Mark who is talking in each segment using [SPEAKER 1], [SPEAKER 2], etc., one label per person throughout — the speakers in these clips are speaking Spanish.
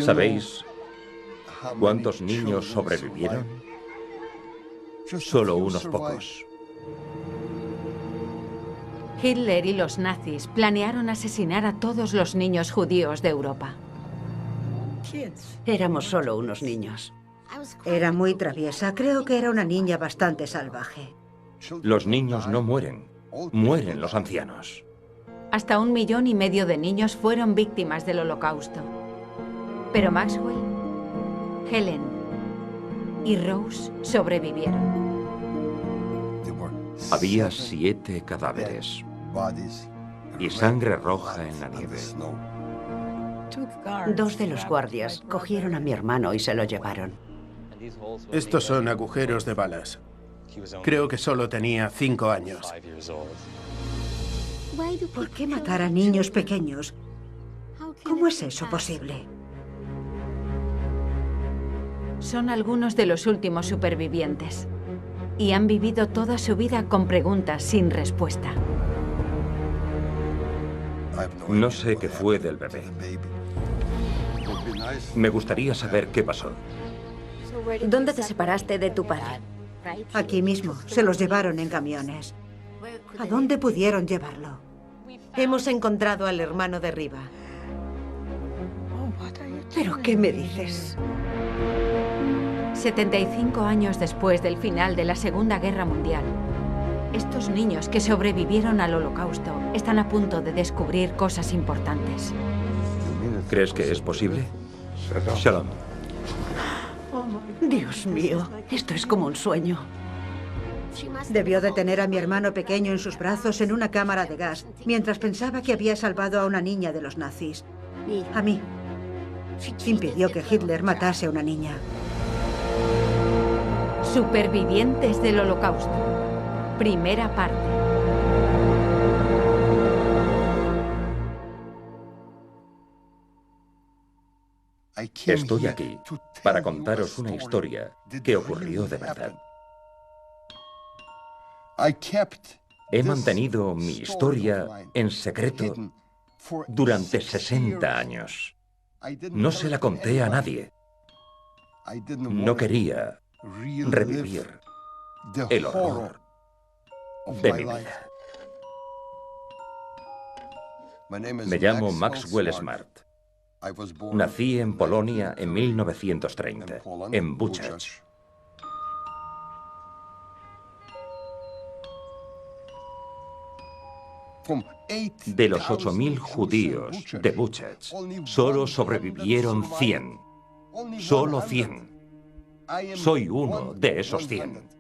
[SPEAKER 1] ¿Sabéis cuántos niños sobrevivieron? Solo unos pocos.
[SPEAKER 2] Hitler y los nazis planearon asesinar a todos los niños judíos de Europa.
[SPEAKER 3] Éramos solo unos niños.
[SPEAKER 4] Era muy traviesa. Creo que era una niña bastante salvaje.
[SPEAKER 1] Los niños no mueren. Mueren los ancianos.
[SPEAKER 2] Hasta 1,5 millones de niños fueron víctimas del Holocausto. Pero Maxwell, Helen y Rose sobrevivieron.
[SPEAKER 1] Había 7 cadáveres y sangre roja en la nieve.
[SPEAKER 3] 2 de los guardias cogieron a mi hermano y se lo llevaron.
[SPEAKER 5] Estos son agujeros de balas. Creo que solo tenía 5 años.
[SPEAKER 4] ¿Por qué matar a niños pequeños? ¿Cómo es eso posible?
[SPEAKER 2] Son algunos de los últimos supervivientes y han vivido toda su vida con preguntas sin respuesta.
[SPEAKER 1] No sé qué fue del bebé. Me gustaría saber qué pasó.
[SPEAKER 6] ¿Dónde te separaste de tu padre?
[SPEAKER 4] Aquí mismo. Se los llevaron en camiones. ¿A dónde pudieron llevarlo?
[SPEAKER 7] Hemos encontrado al hermano de Riva.
[SPEAKER 4] ¿Pero qué me dices?
[SPEAKER 2] 75 años después del final de la Segunda Guerra Mundial, estos niños que sobrevivieron al Holocausto están a punto de descubrir cosas importantes.
[SPEAKER 1] ¿Crees que es posible? Shalom.
[SPEAKER 3] Dios mío, esto es como un sueño.
[SPEAKER 4] Debió de tener a mi hermano pequeño en sus brazos en una cámara de gas, mientras pensaba que había salvado a una niña de los nazis. A mí. Impidió que Hitler matase a una niña.
[SPEAKER 2] Supervivientes del Holocausto. Primera parte.
[SPEAKER 1] Estoy aquí para contaros una historia que ocurrió de verdad. He mantenido mi historia en secreto durante 60 años. No se la conté a nadie. No quería revivir el horror de mi vida. Me llamo Maxwell Smart. Nací en Polonia en 1930, en Buchach. De los 8.000 judíos de Buchach, solo sobrevivieron 100. Solo 100. Soy uno de esos 100.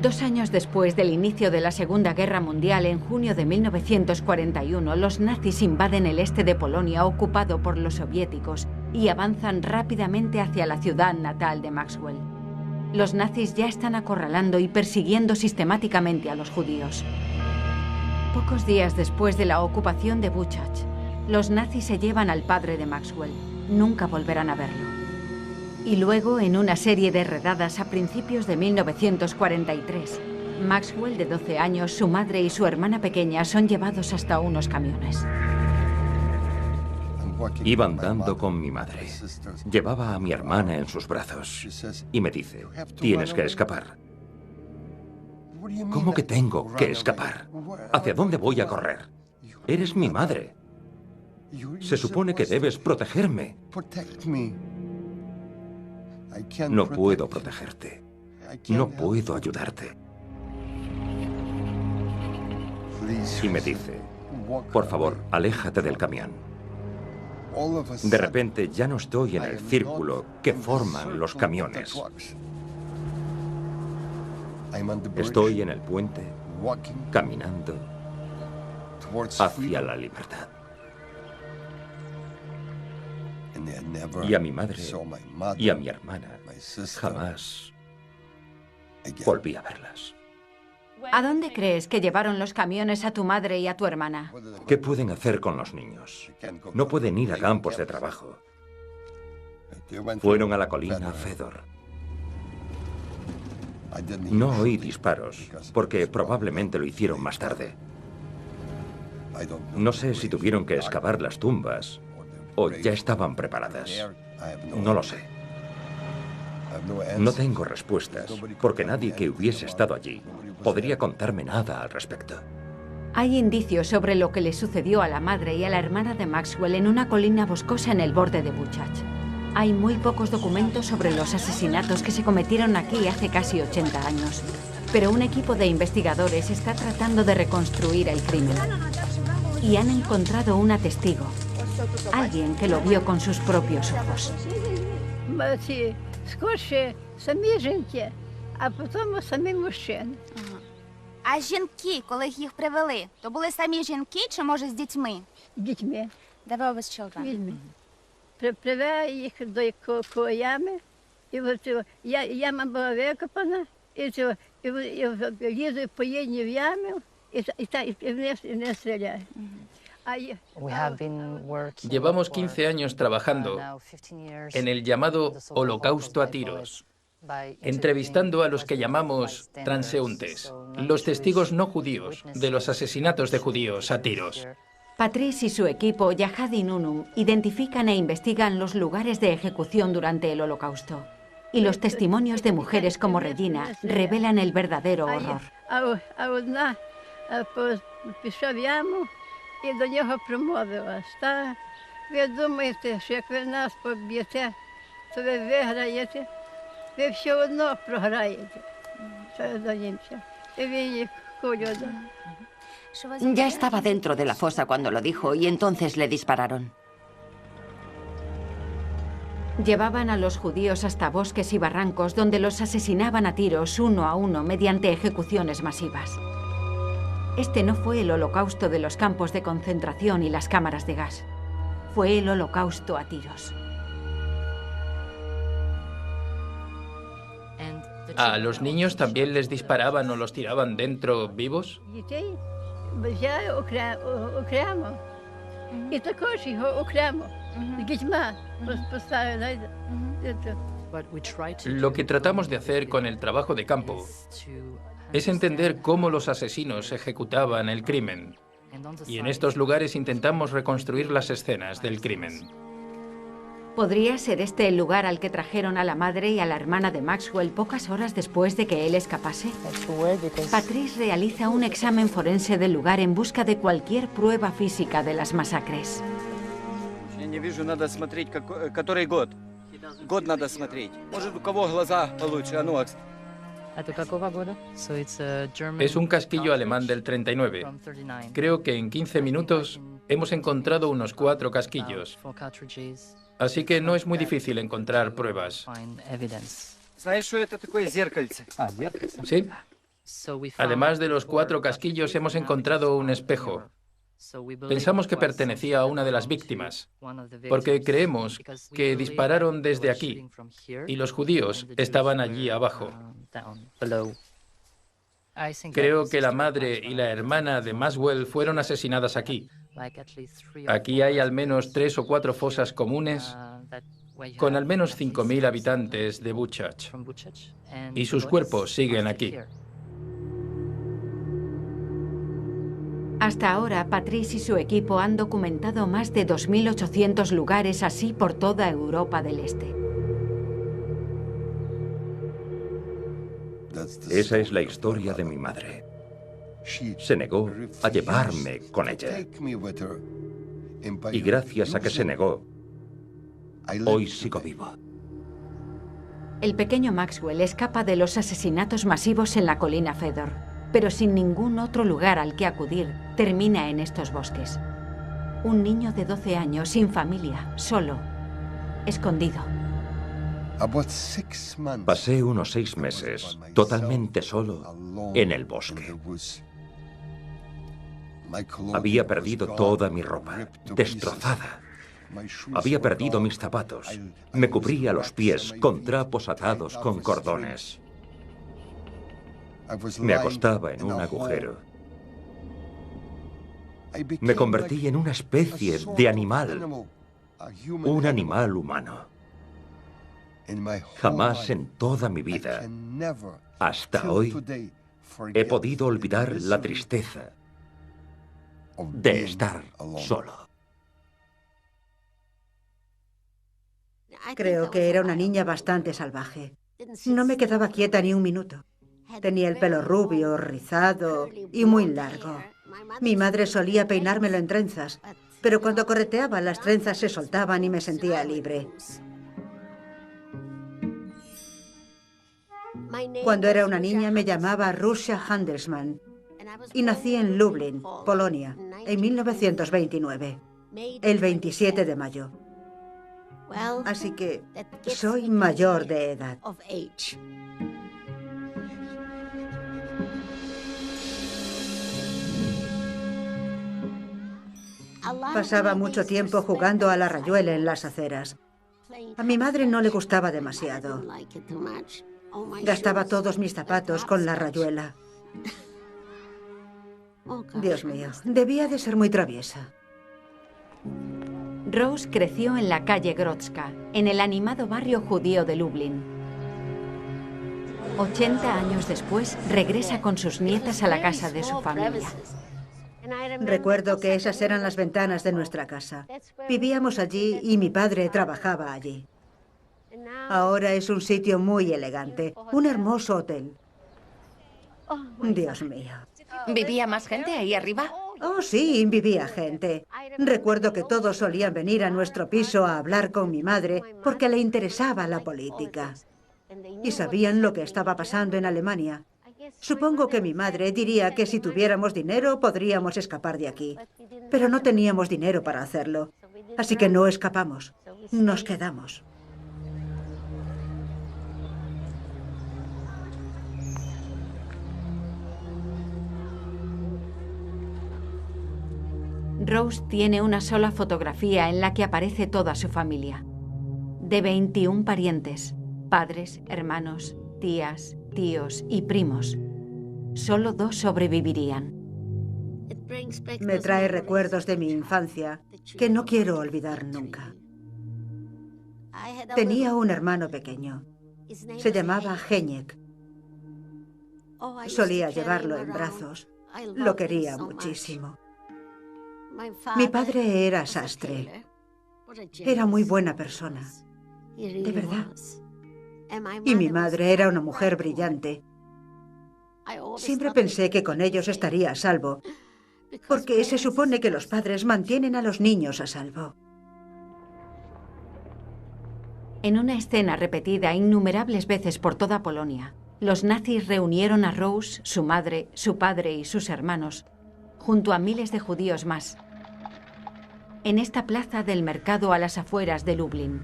[SPEAKER 2] 2 años después del inicio de la Segunda Guerra Mundial, en junio de 1941, los nazis invaden el este de Polonia, ocupado por los soviéticos, y avanzan rápidamente hacia la ciudad natal de Maxwell. Los nazis ya están acorralando y persiguiendo sistemáticamente a los judíos. Pocos días después de la ocupación de Buchach, los nazis se llevan al padre de Maxwell. Nunca volverán a verlo. Y luego, en una serie de redadas a principios de 1943, Maxwell, de 12 años, su madre y su hermana pequeña son llevados hasta unos camiones.
[SPEAKER 1] Iba andando con mi madre. Llevaba a mi hermana en sus brazos. Y me dice, tienes que escapar. ¿Cómo que tengo que escapar? ¿Hacia dónde voy a correr? Eres mi madre. Se supone que debes protegerme. No puedo protegerte. No puedo ayudarte. Y me dice, por favor, aléjate del camión. De repente ya no estoy en el círculo que forman los camiones. Estoy en el puente, caminando hacia la libertad. Y a mi madre y a mi hermana jamás volví a verlas.
[SPEAKER 2] ¿A dónde crees que llevaron los camiones a tu madre y a tu hermana?
[SPEAKER 1] ¿Qué pueden hacer con los niños? No pueden ir a campos de trabajo. Fueron a la colina Fedor. No oí disparos, porque probablemente lo hicieron más tarde. No sé si tuvieron que excavar las tumbas o ya estaban preparadas. No lo sé. No tengo respuestas, porque nadie que hubiese estado allí podría contarme nada al respecto.
[SPEAKER 2] Hay indicios sobre lo que le sucedió a la madre y a la hermana de Maxwell en una colina boscosa en el borde de Buchach. Hay muy pocos documentos sobre los asesinatos que se cometieron aquí hace casi 80 años. Pero un equipo de investigadores está tratando de reconstruir el crimen. Y han encontrado una testigo. Alguien que lo vio con sus propios ojos.
[SPEAKER 8] А жінки, коли їх привели, то були самі жінки чи, може, з дітьми?
[SPEAKER 9] Дітьми.
[SPEAKER 8] They were with children.
[SPEAKER 9] Вільми. Привели їх до ями, і яма була викопана, і лізли поїдні в яму, і не стріляють.
[SPEAKER 10] Llevamos 15 años trabajando en el llamado Holocausto a tiros, entrevistando a los que llamamos transeúntes, los testigos no judíos de los asesinatos de judíos a tiros.
[SPEAKER 2] Patrice y su equipo, Yahad y Nunum, identifican e investigan los lugares de ejecución durante el Holocausto. Y los testimonios de mujeres como Regina revelan el verdadero horror.
[SPEAKER 9] І до нього промовила: ви думаєте, що як ви нас поб'єте, то ви виграєте, ви все одно програєте. До німця. І він їх кулю.
[SPEAKER 3] Ya estaba dentro de la fosa cuando lo dijo y entonces le dispararon.
[SPEAKER 2] Llevaban a los judíos hasta bosques y barrancos donde los asesinaban a tiros uno a uno mediante ejecuciones masivas. Este no fue el holocausto de los campos de concentración y las cámaras de gas. Fue el holocausto a tiros.
[SPEAKER 10] ¿A los niños también les disparaban o los tiraban dentro vivos?
[SPEAKER 9] Дітей взяли окремо. І також його окремо. З дітьми поставили.
[SPEAKER 10] Lo que tratamos de hacer con el trabajo de campo es entender cómo los asesinos ejecutaban el crimen. Y en estos lugares intentamos reconstruir las escenas del crimen.
[SPEAKER 2] ¿Podría ser este el lugar al que trajeron a la madre y a la hermana de Maxwell pocas horas después de que él escapase? Patrice realiza un examen forense del lugar en busca de cualquier prueba física de las masacres.
[SPEAKER 11] Не вижу, надо смотреть, который год. Год надо смотреть. Может, у кого глаза получше, а ну,
[SPEAKER 10] Es un casquillo alemán del 39. Creo que en 15 minutos hemos encontrado unos 4 casquillos. Así que no es muy difícil encontrar pruebas.
[SPEAKER 11] Знаешь, что это такое зеркальце?
[SPEAKER 10] Sí. Además de los 4 casquillos, hemos encontrado un espejo. Pensamos que pertenecía a una de las víctimas, porque creemos que dispararon desde aquí y los judíos estaban allí abajo. Creo que la madre y la hermana de Maxwell fueron asesinadas aquí. Aquí hay al menos 3 o 4 fosas comunes con al menos 5.000 habitantes de Buchach, y sus cuerpos siguen aquí.
[SPEAKER 2] Hasta ahora, Patrice y su equipo han documentado más de 2.800 lugares así por toda Europa del Este.
[SPEAKER 1] Esa es la historia de mi madre. Se negó a llevarme con ella. Y gracias a que se negó, hoy sigo vivo.
[SPEAKER 2] El pequeño Maxwell escapa de los asesinatos masivos en la colina Fedor, pero sin ningún otro lugar al que acudir, termina en estos bosques. Un niño de 12 años, sin familia, solo, escondido.
[SPEAKER 1] Pasé unos 6 meses totalmente solo en el bosque. Había perdido toda mi ropa, destrozada. Había perdido mis zapatos. Me cubría los pies con trapos atados con cordones. Me acostaba en un agujero. Me convertí en una especie de animal, un animal humano. Jamás en toda mi vida, hasta hoy, he podido olvidar la tristeza de estar solo.
[SPEAKER 4] Creo que era una niña bastante salvaje. No me quedaba quieta ni un minuto. Tenía el pelo rubio, rizado y muy largo. Mi madre solía peinármelo en trenzas, pero cuando correteaba las trenzas se soltaban y me sentía libre. Cuando era una niña me llamaba Rusia Handelsman y nací en Lublin, Polonia, en 1929, el 27 de mayo. Así que soy mayor de edad. Pasaba mucho tiempo jugando a la rayuela en las aceras. A mi madre no le gustaba demasiado. Gastaba todos mis zapatos con la rayuela. Dios mío, debía de ser muy traviesa.
[SPEAKER 2] Rose creció en la calle Grodzka, en el animado barrio judío de Lublin. 80 años después, regresa con sus nietas a la casa de su familia.
[SPEAKER 4] Recuerdo que esas eran las ventanas de nuestra casa. Vivíamos allí y mi padre trabajaba allí. Ahora es un sitio muy elegante, un hermoso hotel. Dios mío.
[SPEAKER 3] ¿Vivía más gente ahí arriba?
[SPEAKER 4] Oh, sí, vivía gente. Recuerdo que todos solían venir a nuestro piso a hablar con mi madre porque le interesaba la política. Y sabían lo que estaba pasando en Alemania. Supongo que mi madre diría que si tuviéramos dinero podríamos escapar de aquí. Pero no teníamos dinero para hacerlo. Así que no escapamos. Nos quedamos.
[SPEAKER 2] Rose tiene una sola fotografía en la que aparece toda su familia. De 21 parientes, padres, hermanos, tías, tíos y primos. Solo 2 sobrevivirían.
[SPEAKER 4] Me trae recuerdos de mi infancia que no quiero olvidar nunca. Tenía un hermano pequeño. Se llamaba Heñek. Solía llevarlo en brazos. Lo quería muchísimo. Mi padre era sastre. Era muy buena persona. De verdad. Y mi madre era una mujer brillante. Siempre pensé que con ellos estaría a salvo, porque se supone que los padres mantienen a los niños a salvo.
[SPEAKER 2] En una escena repetida innumerables veces por toda Polonia, los nazis reunieron a Rose, su madre, su padre y sus hermanos, junto a miles de judíos más, en esta plaza del mercado a las afueras de Lublin.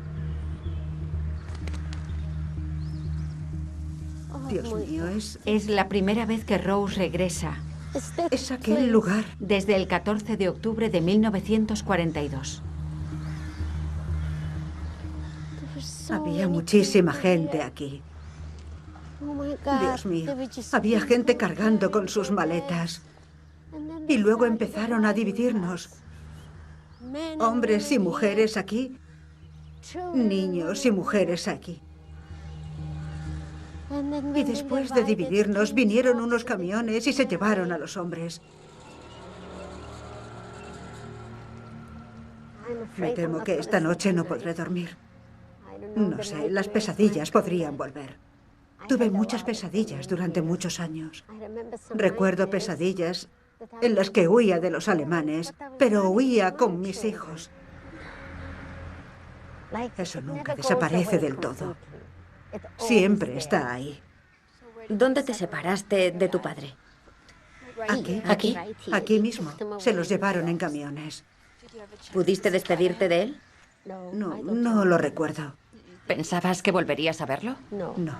[SPEAKER 4] Dios mío,
[SPEAKER 2] es la primera vez que Rose regresa.
[SPEAKER 4] Es aquel lugar.
[SPEAKER 2] Desde el 14 de octubre de 1942.
[SPEAKER 4] Había muchísima gente aquí. Dios mío, había gente cargando con sus maletas. Y luego empezaron a dividirnos. Hombres y mujeres aquí. Niños y mujeres aquí. Y después de dividirnos, vinieron unos camiones y se llevaron a los hombres. Me temo que esta noche no podré dormir. No sé, las pesadillas podrían volver. Tuve muchas pesadillas durante muchos años. Recuerdo pesadillas en las que huía de los alemanes, pero huía con mis hijos. Eso nunca desaparece del todo. Siempre está ahí.
[SPEAKER 6] ¿Dónde te separaste de tu padre?
[SPEAKER 4] Aquí mismo. Se los llevaron en camiones.
[SPEAKER 6] ¿Pudiste despedirte de él?
[SPEAKER 4] No lo recuerdo.
[SPEAKER 3] ¿Pensabas que volverías a verlo?
[SPEAKER 4] No.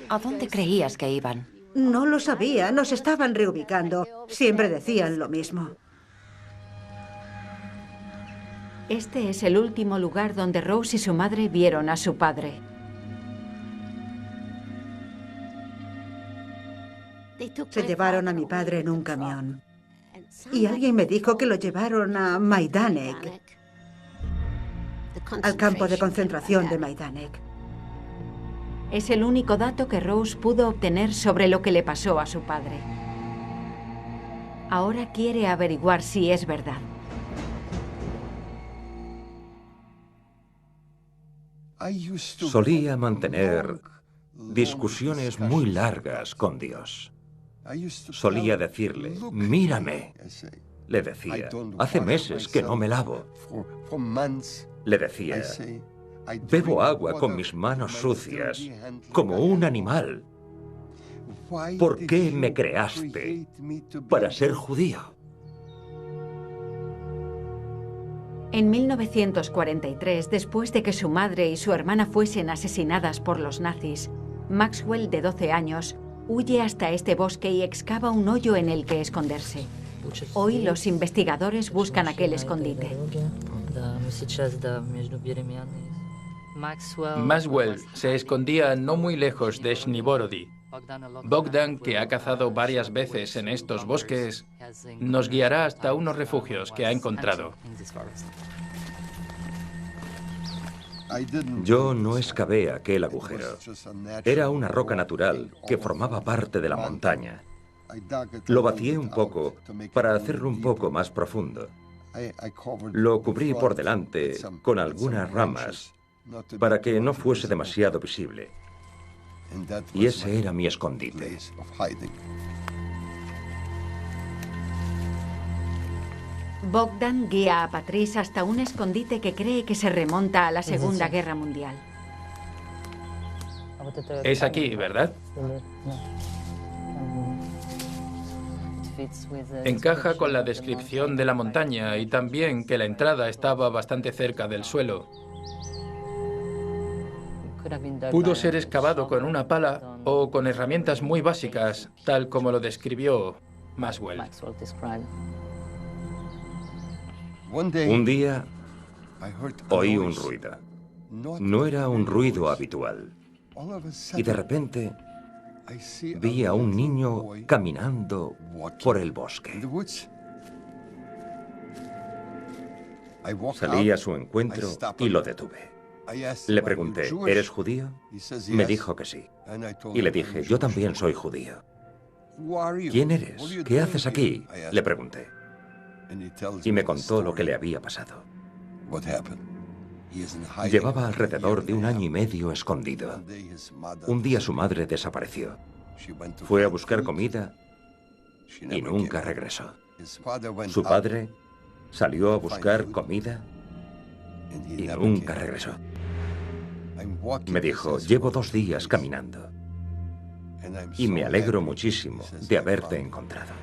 [SPEAKER 3] ¿A dónde creías que iban?
[SPEAKER 4] No lo sabía, nos estaban reubicando. Siempre decían lo mismo.
[SPEAKER 2] Este es el último lugar donde Rose y su madre vieron a su padre.
[SPEAKER 4] Se llevaron a mi padre en un camión. Y alguien me dijo que lo llevaron a Majdanek, al campo de concentración de Majdanek.
[SPEAKER 2] Es el único dato que Rose pudo obtener sobre lo que le pasó a su padre. Ahora quiere averiguar si es verdad.
[SPEAKER 1] Solía mantener discusiones muy largas con Dios. Solía decirle, mírame. Le decía, hace meses que no me lavo. Le decía, bebo agua con mis manos sucias, como un animal. ¿Por qué me creaste para ser judío?
[SPEAKER 2] En 1943, después de que su madre y su hermana fuesen asesinadas por los nazis, Maxwell, de 12 años, huye hasta este bosque y excava un hoyo en el que esconderse. Hoy los investigadores buscan aquel escondite.
[SPEAKER 10] Maxwell se escondía no muy lejos de Shnivorodi. Bogdan, que ha cazado varias veces en estos bosques, nos guiará hasta unos refugios que ha encontrado.
[SPEAKER 1] Yo no excavé aquel agujero. Era una roca natural que formaba parte de la montaña. Lo vacié un poco para hacerlo un poco más profundo. Lo cubrí por delante con algunas ramas para que no fuese demasiado visible. Y ese era mi escondite.
[SPEAKER 2] Bogdan guía a Patrice hasta un escondite que cree que se remonta a la Segunda Guerra Mundial.
[SPEAKER 10] Es aquí, ¿verdad? Encaja con la descripción de la montaña y también que la entrada estaba bastante cerca del suelo. Pudo ser excavado con una pala o con herramientas muy básicas, tal como lo describió Maxwell.
[SPEAKER 1] Un día oí un ruido. No era un ruido habitual. Y de repente vi a un niño caminando por el bosque. Salí a su encuentro y lo detuve. Le pregunté, ¿eres judío? Me dijo que sí. Y le dije, yo también soy judío. ¿Quién eres? ¿Qué haces aquí? Le pregunté. Y me contó lo que le había pasado. Llevaba alrededor de 1 año y medio escondido. Un día su madre desapareció. Fue a buscar comida y nunca regresó. Su padre salió a buscar comida y nunca regresó. Me dijo, llevo 2 días caminando y me alegro muchísimo de haberte encontrado.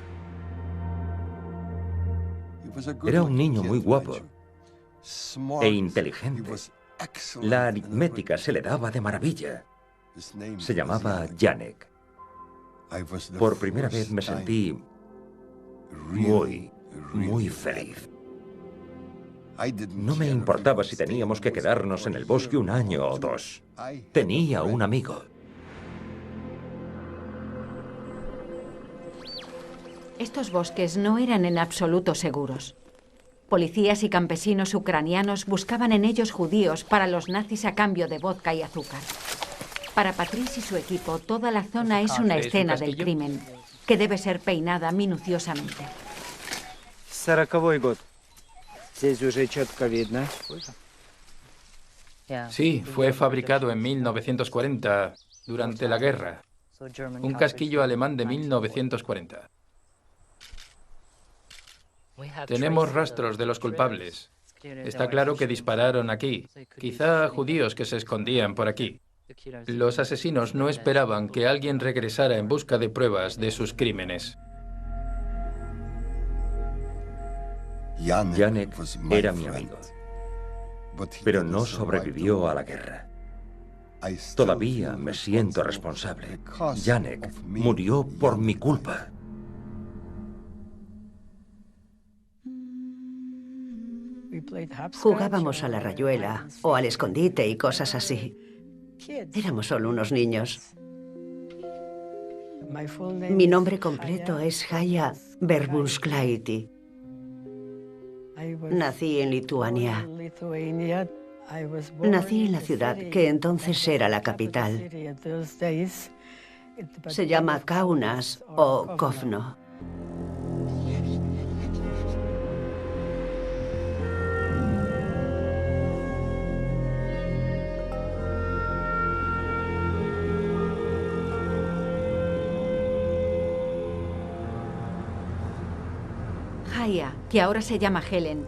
[SPEAKER 1] Era un niño muy guapo e inteligente. La aritmética se le daba de maravilla. Se llamaba Janek. Por primera vez me sentí muy feliz. No me importaba si teníamos que quedarnos en el bosque 1 año o 2. Tenía un amigo.
[SPEAKER 2] Estos bosques no eran en absoluto seguros. Policías y campesinos ucranianos buscaban en ellos judíos para los nazis a cambio de vodka y azúcar. Para Patrice y su equipo, toda la zona es una escena del crimen, que debe ser peinada minuciosamente.
[SPEAKER 11] 40-й год. Здесь уже четко видно.
[SPEAKER 10] Sí, fue fabricado en 1940, durante la guerra. Un casquillo alemán de 1940. Tenemos rastros de los culpables. Está claro que dispararon aquí, quizá judíos que se escondían por aquí. Los asesinos no esperaban que alguien regresara en busca de pruebas de sus crímenes.
[SPEAKER 1] Janek era mi amigo, pero no sobrevivió a la guerra. Todavía me siento responsable. Janek murió por mi culpa.
[SPEAKER 12] Jugábamos a la rayuela o al escondite y cosas así. Éramos solo unos niños. Mi nombre completo es Haya Verbunskleiti. Nací en Lituania. Nací en la ciudad que entonces era la capital. Se llama Kaunas o Kovno.
[SPEAKER 2] Haya, que ahora se llama Helen,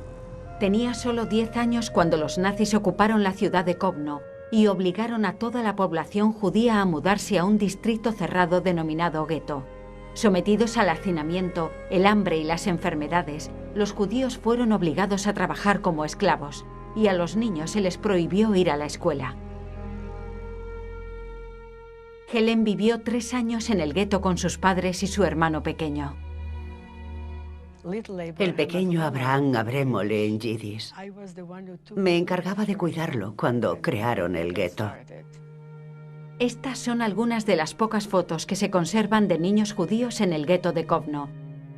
[SPEAKER 2] tenía solo 10 años cuando los nazis ocuparon la ciudad de Kovno y obligaron a toda la población judía a mudarse a un distrito cerrado denominado gueto. Sometidos al hacinamiento, el hambre y las enfermedades, los judíos fueron obligados a trabajar como esclavos y a los niños se les prohibió ir a la escuela. Helen vivió 3 años en el gueto con sus padres y su hermano pequeño.
[SPEAKER 12] El pequeño Abraham Abremole en yiddish. Me encargaba de cuidarlo cuando crearon el gueto.
[SPEAKER 2] Estas son algunas de las pocas fotos que se conservan de niños judíos en el gueto de Kovno.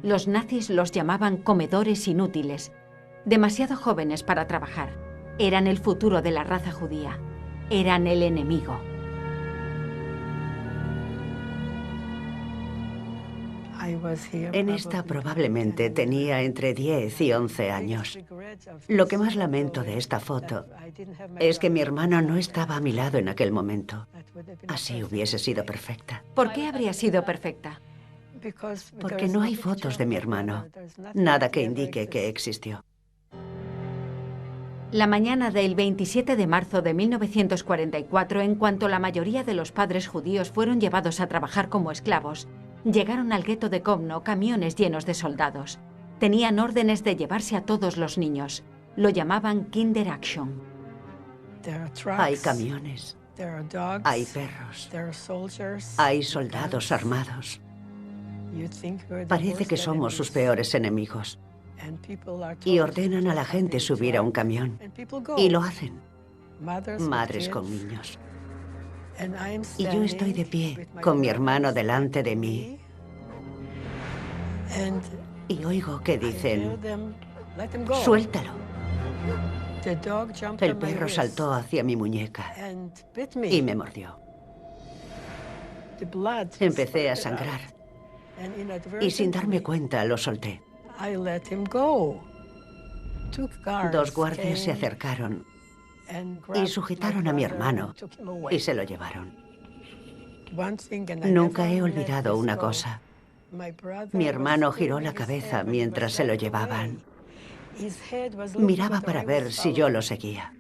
[SPEAKER 2] Los nazis los llamaban comedores inútiles, demasiado jóvenes para trabajar. Eran el futuro de la raza judía. Eran el enemigo.
[SPEAKER 12] En esta probablemente tenía entre 10 y 11 años. Lo que más lamento de esta foto es que mi hermano no estaba a mi lado en aquel momento. Así hubiese sido perfecta.
[SPEAKER 2] ¿Por qué habría sido perfecta?
[SPEAKER 12] Porque no hay fotos de mi hermano. Nada que indique que existió.
[SPEAKER 2] La mañana del 27 de marzo de 1944, en cuanto la mayoría de los padres judíos fueron llevados a trabajar como esclavos, llegaron al gueto de Kovno camiones llenos de soldados. Tenían órdenes de llevarse a todos los niños. Lo llamaban Kinder Action.
[SPEAKER 12] Hay camiones, hay perros, hay soldados armados. Parece que somos sus peores enemigos. Y ordenan a la gente subir a un camión. Y lo hacen. Madres con niños. Y yo estoy de pie, con mi hermano delante de mí. Y oigo que dicen, suéltalo. El perro saltó hacia mi muñeca y me mordió. Empecé a sangrar. Y sin darme cuenta lo solté. 2 guardias se acercaron y sujetaron a mi hermano y se lo llevaron. Nunca he olvidado una cosa. Mi hermano giró la cabeza mientras se lo llevaban. Miraba para ver si yo lo seguía.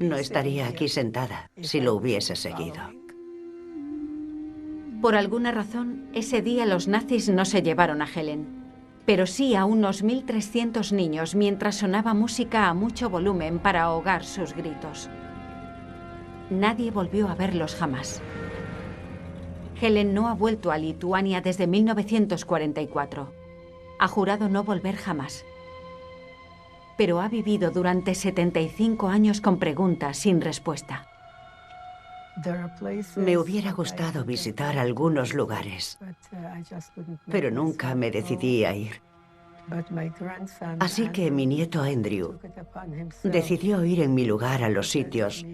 [SPEAKER 12] No estaría aquí sentada si lo hubiese seguido.
[SPEAKER 2] Por alguna razón, ese día los nazis no se llevaron a Helen, pero sí a unos 1.300 niños mientras sonaba música a mucho volumen para ahogar sus gritos. Nadie volvió a verlos jamás. Helen no ha vuelto a Lituania desde 1944. Ha jurado no volver jamás. Pero ha vivido durante 75 años con preguntas sin respuesta.
[SPEAKER 12] Me hubiera gustado visitar algunos lugares, pero nunca me decidí a ir. Así que mi nieto Andrew decidió ir en mi lugar a los sitios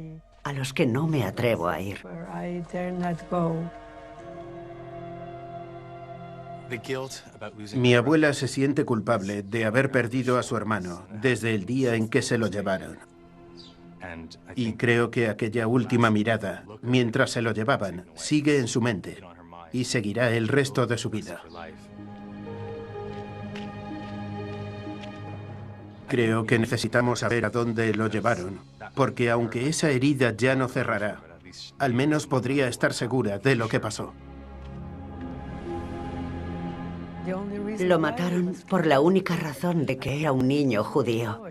[SPEAKER 12] a los que no me atrevo a ir.
[SPEAKER 5] Mi abuela se siente culpable de haber perdido a su hermano desde el día en que se lo llevaron. Y creo que aquella última mirada, mientras se lo llevaban, sigue en su mente y seguirá el resto de su vida. Creo que necesitamos saber a dónde lo llevaron, porque aunque esa herida ya no cerrará, al menos podría estar segura de lo que pasó.
[SPEAKER 12] Lo mataron por la única razón de que era un niño judío.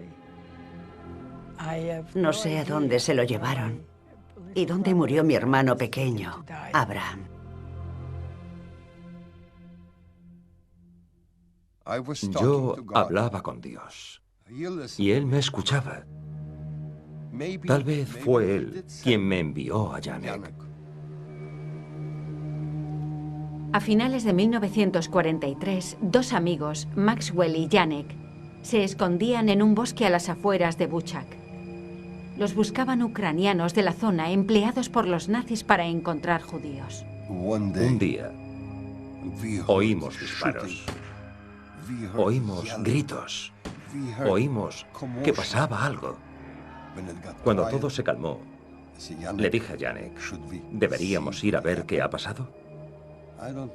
[SPEAKER 12] No sé a dónde se lo llevaron y dónde murió mi hermano pequeño, Abraham.
[SPEAKER 1] Yo hablaba con Dios y Él me escuchaba. Tal vez fue Él quien me envió a Janek.
[SPEAKER 2] A finales de 1943, 2 amigos, Maxwell y Janek, se escondían en un bosque a las afueras de Buchak. Los buscaban ucranianos de la zona empleados por los nazis para encontrar judíos.
[SPEAKER 1] Un día oímos disparos, oímos gritos, oímos que pasaba algo. Cuando todo se calmó, le dije a Janek, ¿deberíamos ir a ver qué ha pasado?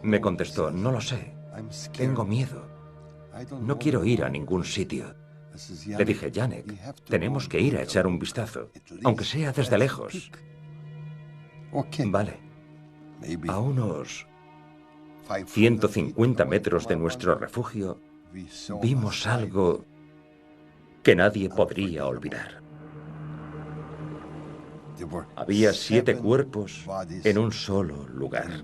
[SPEAKER 1] Me contestó, no lo sé. Tengo miedo. No quiero ir a ningún sitio. Le dije, Janek, tenemos que ir a echar un vistazo, aunque sea desde lejos. Vale. A unos 150 metros de nuestro refugio, vimos algo que nadie podría olvidar. Había 7 cuerpos en un solo lugar.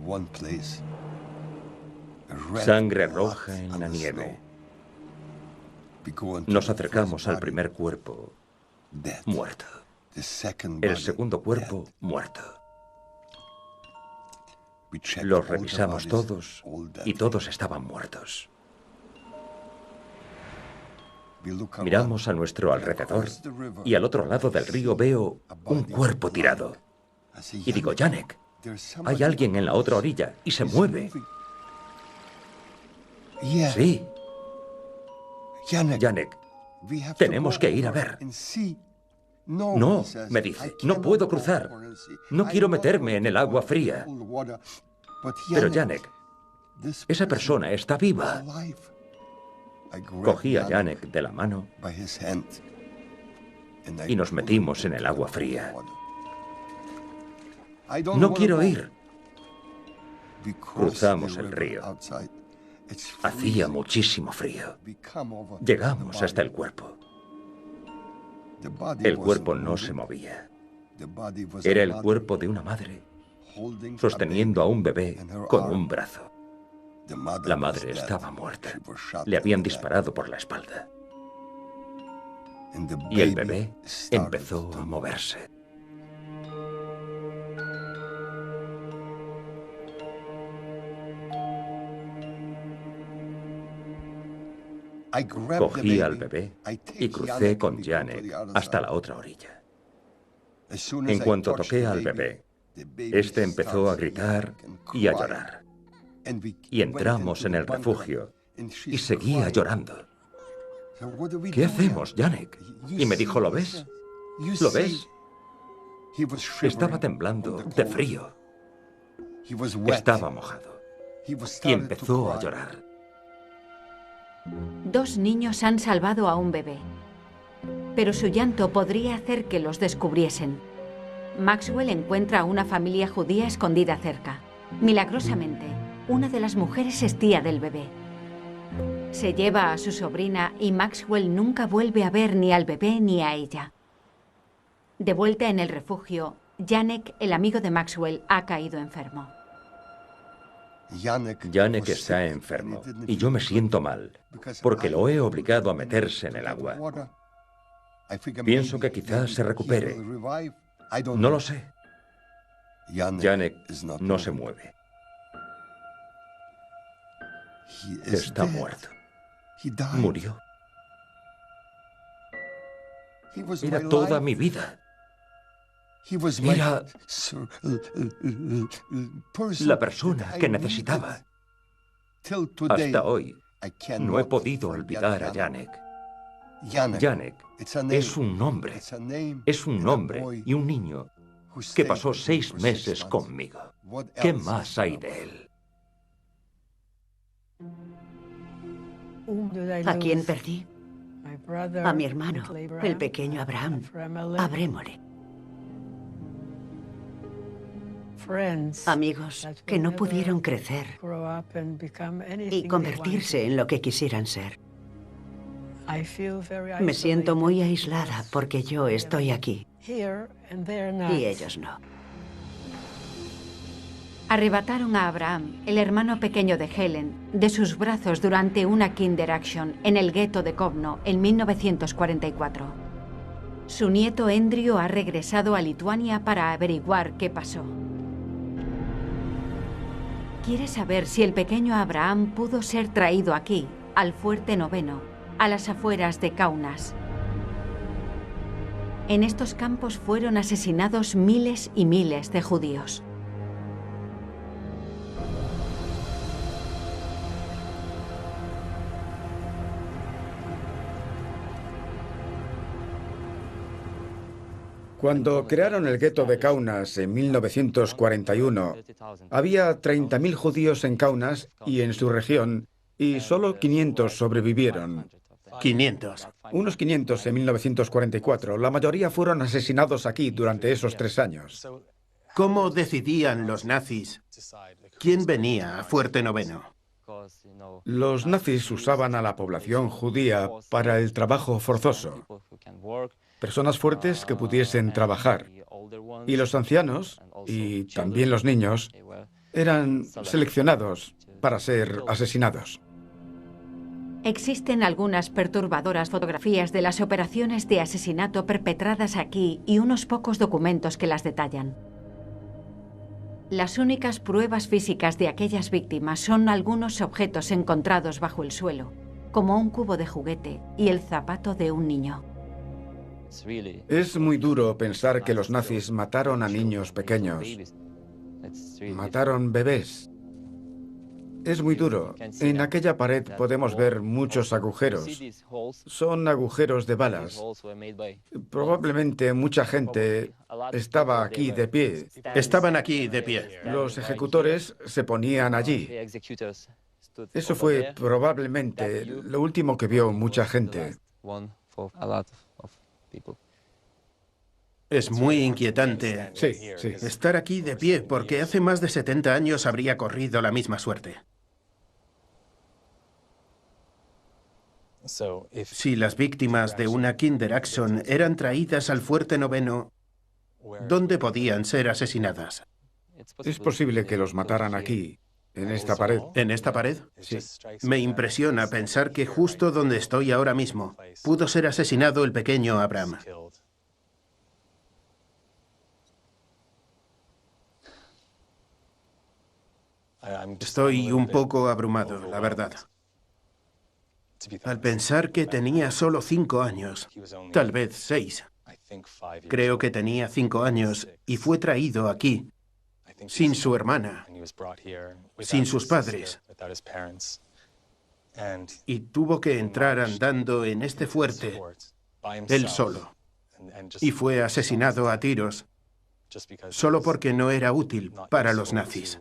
[SPEAKER 1] Sangre roja en la nieve. Nos acercamos al primer cuerpo, muerto. El segundo cuerpo, muerto. Los revisamos todos y todos estaban muertos. Miramos a nuestro alrededor y al otro lado del río veo un cuerpo tirado. Y digo, Janek, hay alguien en la otra orilla y se mueve. Sí. Janek, tenemos que ir a ver. No, me dice, no puedo cruzar. No quiero meterme en el agua fría. Pero Janek, esa persona está viva. Cogí a Janek de la mano y nos metimos en el agua fría. No quiero ir. Cruzamos el río. Hacía muchísimo frío. Llegamos hasta el cuerpo. El cuerpo no se movía. Era el cuerpo de una madre sosteniendo a un bebé con un brazo. La madre estaba muerta. Le habían disparado por la espalda. Y el bebé empezó a moverse. Cogí al bebé y crucé con Janek hasta la otra orilla. En cuanto toqué al bebé, este empezó a gritar y a llorar. Y entramos en el refugio y seguía llorando. ¿Qué hacemos, Janek? Y me dijo, ¿lo ves? ¿Lo ves? Estaba temblando de frío. Estaba mojado. Y empezó a llorar.
[SPEAKER 2] 2 niños han salvado a un bebé, pero su llanto podría hacer que los descubriesen. Maxwell encuentra a una familia judía escondida cerca. Milagrosamente, una de las mujeres es tía del bebé. Se lleva a su sobrina y Maxwell nunca vuelve a ver ni al bebé ni a ella. De vuelta en el refugio, Janek, el amigo de Maxwell, ha caído enfermo.
[SPEAKER 1] Janek está enfermo y yo me siento mal porque lo he obligado a meterse en el agua. Pienso que quizás se recupere. No lo sé. Janek no se mueve. Está muerto. Murió. Era toda mi vida. Era la persona que necesitaba. Hasta hoy no he podido olvidar a Janek. Janek es un nombre y un niño que pasó 6 meses conmigo. ¿Qué más hay de él?
[SPEAKER 12] ¿A quién perdí? A mi hermano, el pequeño Abraham, Abrémole. Amigos que no pudieron crecer y convertirse en lo que quisieran ser. Me siento muy aislada porque yo estoy aquí y ellos no.
[SPEAKER 2] Arrebataron a Abraham, el hermano pequeño de Helen, de sus brazos durante una Kinder Action en el gueto de Kovno en 1944. Su nieto Andrew ha regresado a Lituania para averiguar qué pasó. Quiere saber si el pequeño Abraham pudo ser traído aquí, al Fuerte Noveno, a las afueras de Kaunas. En estos campos fueron asesinados miles y miles de judíos.
[SPEAKER 13] Cuando crearon el gueto de Kaunas en 1941, había 30.000 judíos en Kaunas y en su región, y solo 500 sobrevivieron.
[SPEAKER 5] 500.
[SPEAKER 13] Unos 500 en 1944. La mayoría fueron asesinados aquí durante esos 3 años.
[SPEAKER 5] ¿Cómo decidían los nazis quién venía a Fuerte Noveno?
[SPEAKER 13] Los nazis usaban a la población judía para el trabajo forzoso. Personas fuertes que pudiesen trabajar. Y los ancianos, y también los niños, eran seleccionados para ser asesinados.
[SPEAKER 2] Existen algunas perturbadoras fotografías de las operaciones de asesinato perpetradas aquí y unos pocos documentos que las detallan. Las únicas pruebas físicas de aquellas víctimas son algunos objetos encontrados bajo el suelo, como un cubo de juguete y el zapato de un niño.
[SPEAKER 13] Es muy duro pensar que los nazis mataron a niños pequeños. Mataron bebés. Es muy duro. En aquella pared podemos ver muchos agujeros. Son agujeros de balas. Probablemente mucha gente estaba aquí de pie.
[SPEAKER 5] Estaban aquí de pie.
[SPEAKER 13] Los ejecutores se ponían allí. Eso fue probablemente lo último que vio mucha gente.
[SPEAKER 5] Es muy inquietante
[SPEAKER 13] sí.
[SPEAKER 5] estar aquí de pie, porque hace más de 70 años habría corrido la misma suerte. Si las víctimas de una Kinder-Axon eran traídas al Fuerte Noveno, ¿dónde podían ser asesinadas?
[SPEAKER 13] Es posible que los mataran aquí, en esta pared.
[SPEAKER 5] ¿En esta pared?
[SPEAKER 13] Sí.
[SPEAKER 5] Me impresiona pensar que justo donde estoy ahora mismo pudo ser asesinado el pequeño Abraham. Estoy un poco abrumado, la verdad. Al pensar que tenía solo 5 años, tal vez 6. Creo que tenía 5 años y fue traído aquí, sin su hermana, sin sus padres. Y tuvo que entrar andando en este fuerte, él solo. Y fue asesinado a tiros, solo porque no era útil para los nazis.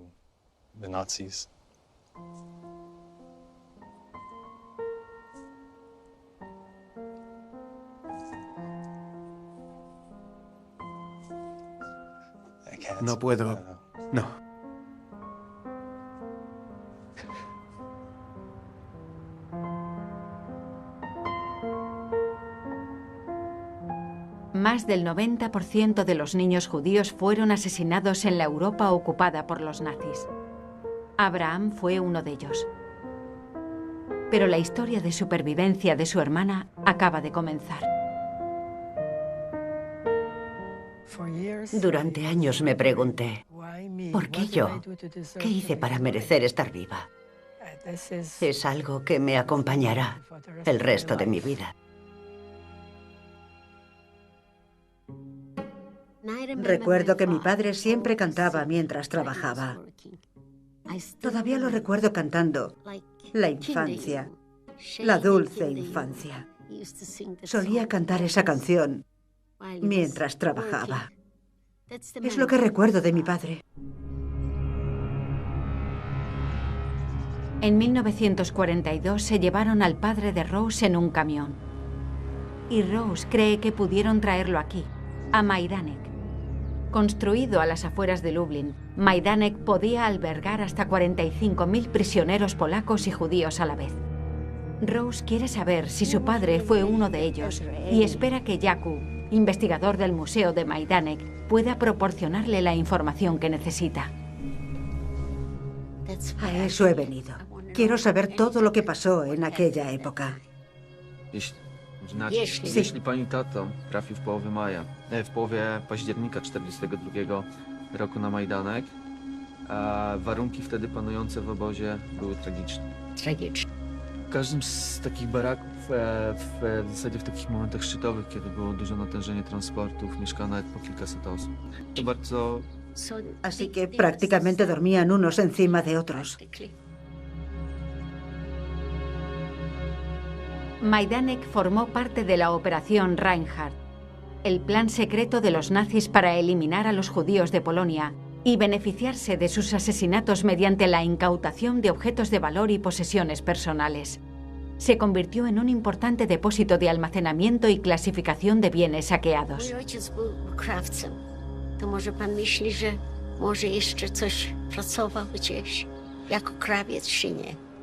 [SPEAKER 5] No puedo. No.
[SPEAKER 2] Más del 90% de los niños judíos fueron asesinados en la Europa ocupada por los nazis. Abraham fue uno de ellos. Pero la historia de supervivencia de su hermana acaba de comenzar.
[SPEAKER 12] Durante años me pregunté, ¿por qué yo? ¿Qué hice para merecer estar viva? Es algo que me acompañará el resto de mi vida.
[SPEAKER 4] Recuerdo que mi padre siempre cantaba mientras trabajaba. Todavía lo recuerdo cantando la infancia, la dulce infancia. Solía cantar esa canción mientras trabajaba. Es lo que recuerdo de mi padre.
[SPEAKER 2] En 1942 se llevaron al padre de Rose en un camión. Y Rose cree que pudieron traerlo aquí, a Majdanek. Construido a las afueras de Lublin, Majdanek podía albergar hasta 45.000 prisioneros polacos y judíos a la vez. Rose quiere saber si su padre fue uno de ellos y espera que Jakub, investigador del Museo de Majdanek, pueda proporcionarle la información que necesita.
[SPEAKER 4] A eso he venido. Quiero saber todo lo que pasó en aquella época.
[SPEAKER 14] Jeśli pani tato trafił w połowie października 1942 roku na Majdanek, warunki wtedy panujące w obozie były tragiczne. W każdym z takich baraków, w zasadzie w takich momentach szczytowych, kiedy było duże natężenie transportów, mieszkało nawet po kilkaset osób. To bardzo...
[SPEAKER 4] Así que prácticamente dormían unos encima de otros.
[SPEAKER 2] Majdanek formó parte de la Operación Reinhardt. el plan secreto de los nazis para eliminar a los judíos de Polonia y beneficiarse de sus asesinatos mediante la incautación de objetos de valor y posesiones personales. Se convirtió en un importante depósito de almacenamiento y clasificación de bienes saqueados.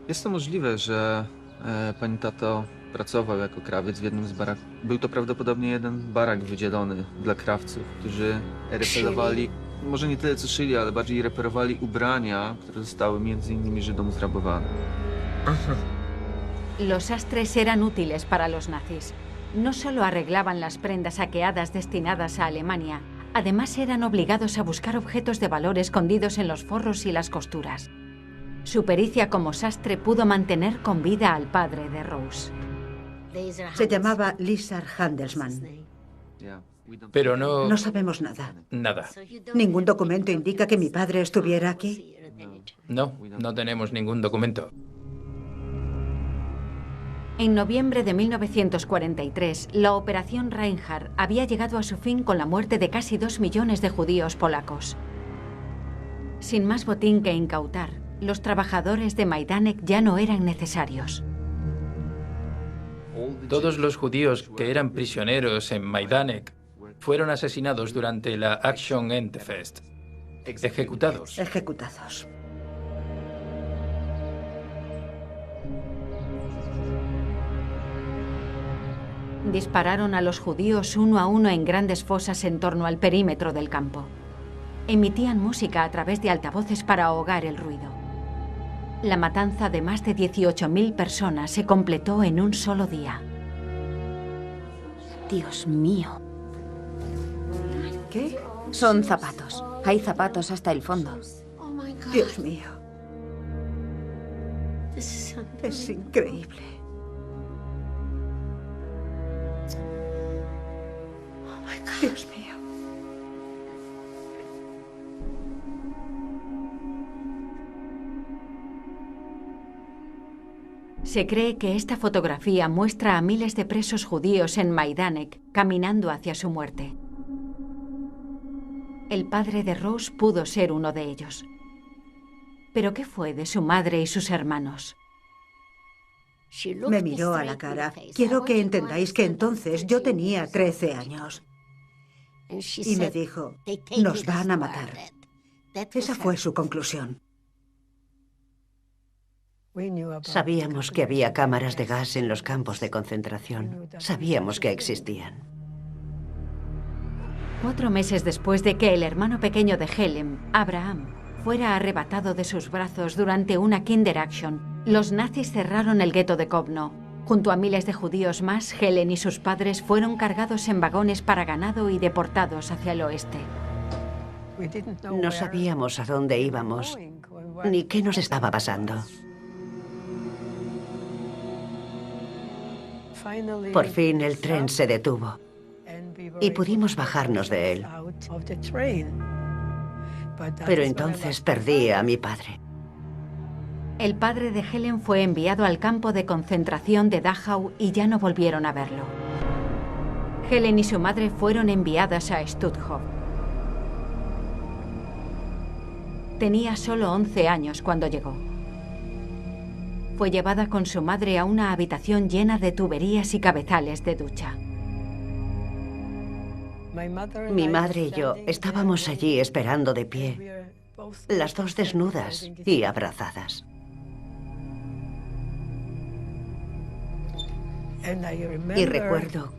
[SPEAKER 14] Jest to możliwe, że pani tato pracował jako krawiec w jednym z barak. Był to prawdopodobnie jeden barak wydzielony dla krawców, którzy reperowali, może nie tyle co szyli, ale bardziej reperowali ubrania, które zostały między innymi Żydom zrabowane.
[SPEAKER 2] Los sastres eran útiles para los nazis. No solo arreglaban las prendas saqueadas destinadas a Alemania, además eran obligados a buscar objetos de valor escondidos en los forros y las costuras. Su pericia como sastre pudo mantener con vida al padre de Rose.
[SPEAKER 4] Se llamaba Lizar Handelsman.
[SPEAKER 10] Pero no...
[SPEAKER 4] No sabemos nada.
[SPEAKER 10] Nada.
[SPEAKER 4] ¿Ningún documento indica que mi padre estuviera aquí?
[SPEAKER 10] No, no tenemos ningún documento.
[SPEAKER 2] En noviembre de 1943, la Operación Reinhardt había llegado a su fin con la muerte de casi 2 millones de judíos polacos. Sin más botín que incautar, los trabajadores de Majdanek ya no eran necesarios.
[SPEAKER 10] Todos los judíos que eran prisioneros en Majdanek fueron asesinados durante la Aktion Endfest. Ejecutados.
[SPEAKER 4] Ejecutados.
[SPEAKER 2] Dispararon a los judíos uno a uno en grandes fosas en torno al perímetro del campo. Emitían música a través de altavoces para ahogar el ruido. La matanza de más de 18.000 personas se completó en un solo día.
[SPEAKER 6] Dios mío.
[SPEAKER 4] ¿Qué?
[SPEAKER 6] Son zapatos. Hay zapatos hasta el fondo.
[SPEAKER 4] Dios mío. Es increíble. Dios mío.
[SPEAKER 2] Se cree que esta fotografía muestra a miles de presos judíos en Majdanek caminando hacia su muerte. El padre de Rose pudo ser uno de ellos. ¿Pero qué fue de su madre y sus hermanos?
[SPEAKER 4] Me miró a la cara. Quiero que entendáis que entonces yo tenía 13 años. Y me dijo, nos van a matar. Esa fue su conclusión.
[SPEAKER 12] Sabíamos que había cámaras de gas en los campos de concentración. Sabíamos que existían.
[SPEAKER 2] 4 meses después de que el hermano pequeño de Helen, Abraham, fuera arrebatado de sus brazos durante una Kinderaction, los nazis cerraron el gueto de Kovno. Junto a miles de judíos más, Helen y sus padres fueron cargados en vagones para ganado y deportados hacia el oeste.
[SPEAKER 12] No sabíamos a dónde íbamos, ni qué nos estaba pasando. Por fin el tren se detuvo y pudimos bajarnos de él. Pero entonces perdí a mi padre.
[SPEAKER 2] El padre de Helen fue enviado al campo de concentración de Dachau y ya no volvieron a verlo. Helen y su madre fueron enviadas a Stutthof. Tenía solo 11 años cuando llegó. Fue llevada con su madre a una habitación llena de tuberías y cabezales de ducha.
[SPEAKER 12] Mi madre y yo estábamos allí esperando de pie, las dos desnudas y abrazadas. Y recuerdo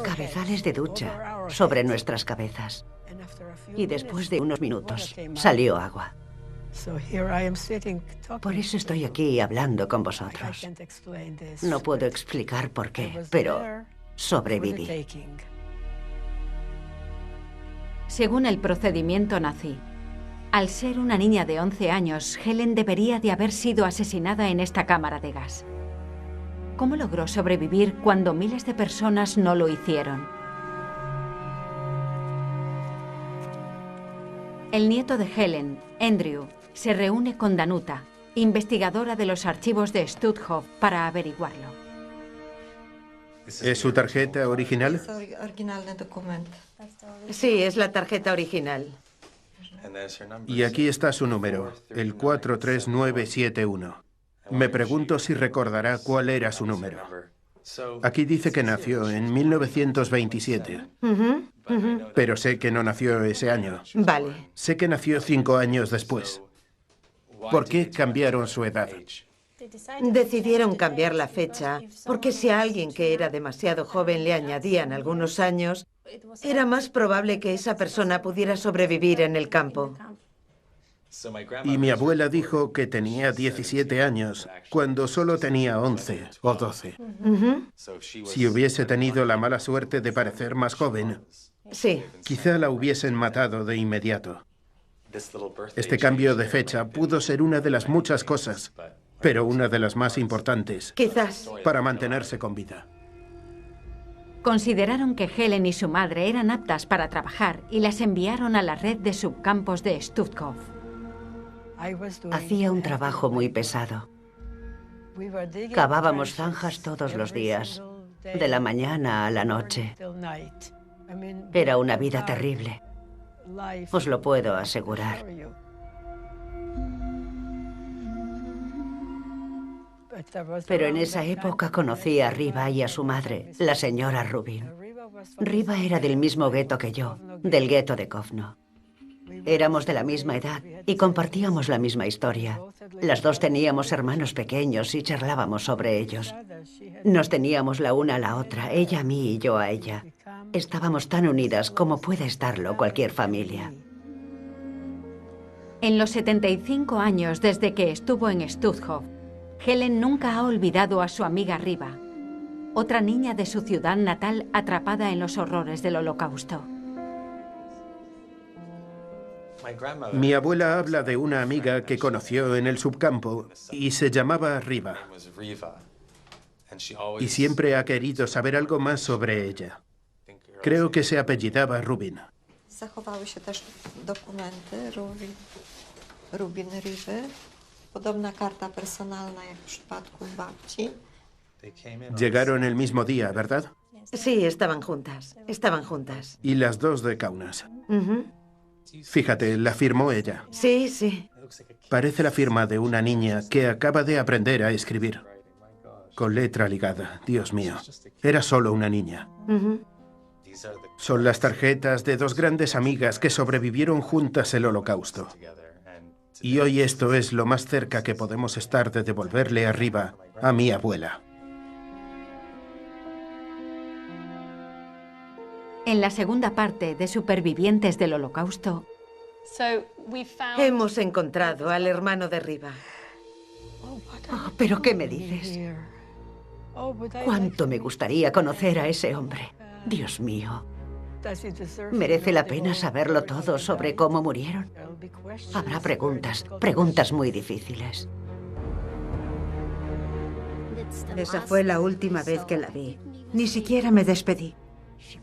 [SPEAKER 12] cabezales de ducha sobre nuestras cabezas. Y después de unos minutos salió agua. Por eso estoy aquí hablando con vosotros. No puedo explicar por qué, pero sobreviví.
[SPEAKER 2] Según el procedimiento nazi, al ser una niña de 11 años, Helen debería de haber sido asesinada en esta cámara de gas. ¿Cómo logró sobrevivir cuando miles de personas no lo hicieron? El nieto de Helen, Andrew, se reúne con Danuta, investigadora de los archivos de Stutthof, para averiguarlo.
[SPEAKER 5] ¿Es su tarjeta original?
[SPEAKER 7] Sí, es la tarjeta original.
[SPEAKER 5] Y aquí está su número, el 43971. Me pregunto si recordará cuál era su número. Aquí dice que nació en 1927. Pero sé que no nació ese año.
[SPEAKER 7] Vale.
[SPEAKER 5] Sé que nació 5 años después. ¿Por qué cambiaron su edad?
[SPEAKER 7] Decidieron cambiar la fecha porque si a alguien que era demasiado joven le añadían algunos años, era más probable que esa persona pudiera sobrevivir en el campo.
[SPEAKER 5] Y mi abuela dijo que tenía 17 años, cuando solo tenía 11 o 12. Si hubiese tenido la mala suerte de parecer más joven,
[SPEAKER 7] sí,
[SPEAKER 5] quizá la hubiesen matado de inmediato. Este cambio de fecha pudo ser una de las muchas cosas, pero una de las más importantes,
[SPEAKER 7] quizás,
[SPEAKER 5] para mantenerse con vida.
[SPEAKER 2] Consideraron que Helen y su madre eran aptas para trabajar y las enviaron a la red de subcampos de Stutthof.
[SPEAKER 12] Hacía un trabajo muy pesado. Cavábamos zanjas todos los días, de la mañana a la noche. Era una vida terrible. Os lo puedo asegurar. Pero en esa época conocí a Riva y a su madre, la señora Rubin. Riva era del mismo gueto que yo, del gueto de Kovno. Éramos de la misma edad y compartíamos la misma historia. Las dos teníamos hermanos pequeños y charlábamos sobre ellos. Nos teníamos la una a la otra, ella a mí y yo a ella. Estábamos tan unidas como puede estarlo cualquier familia.
[SPEAKER 2] En los 75 años desde que estuvo en Stutthof, Helen nunca ha olvidado a su amiga Riva, otra niña de su ciudad natal atrapada en los horrores del Holocausto.
[SPEAKER 5] Mi abuela habla de una amiga que conoció en el subcampo y se llamaba Riva. Y siempre ha querido saber algo más sobre ella. Creo que se apellidaba Rubin.
[SPEAKER 15] Zachowały się też dokumenty Rubin Riwy. Podobna karta personalna jak w przypadku babci.
[SPEAKER 5] Llegaron el mismo día, ¿verdad?
[SPEAKER 7] Sí, estaban juntas. Estaban juntas.
[SPEAKER 5] Y las dos de Kaunas. Fíjate, la firmó ella.
[SPEAKER 7] Sí, sí.
[SPEAKER 5] Parece la firma de una niña que acaba de aprender a escribir. Con letra ligada, Dios mío. Era solo una niña. Son las tarjetas de dos grandes amigas que sobrevivieron juntas el Holocausto. Y hoy esto es lo más cerca que podemos estar de devolverle arriba a mi abuela.
[SPEAKER 2] En la segunda parte de Supervivientes del Holocausto,
[SPEAKER 7] hemos encontrado al hermano de Riva.
[SPEAKER 12] Oh, ¿pero qué me dices? Cuánto me gustaría conocer a ese hombre. Dios mío. ¿Merece la pena saberlo todo sobre cómo murieron? Habrá preguntas muy difíciles.
[SPEAKER 4] Esa fue la última vez que la vi. Ni siquiera me despedí.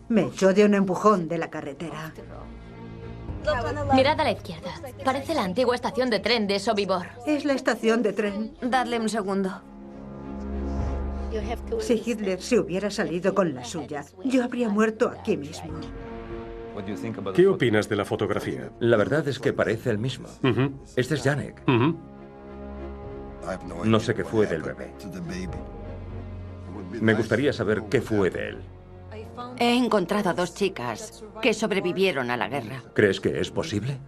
[SPEAKER 4] Me echó de un empujón de la carretera.
[SPEAKER 16] Mirad a la izquierda. Parece la antigua estación de tren de Sobibor.
[SPEAKER 4] Es la estación de tren.
[SPEAKER 6] Dadle un segundo.
[SPEAKER 4] Si Hitler se hubiera salido con la suya, yo habría muerto aquí mismo.
[SPEAKER 17] ¿Qué opinas de la fotografía?
[SPEAKER 1] La verdad es que parece el mismo. Este es Janek. No sé qué fue del bebé. Me gustaría saber qué fue de él.
[SPEAKER 3] He encontrado a dos chicas que sobrevivieron a la guerra.
[SPEAKER 1] ¿Crees que es posible?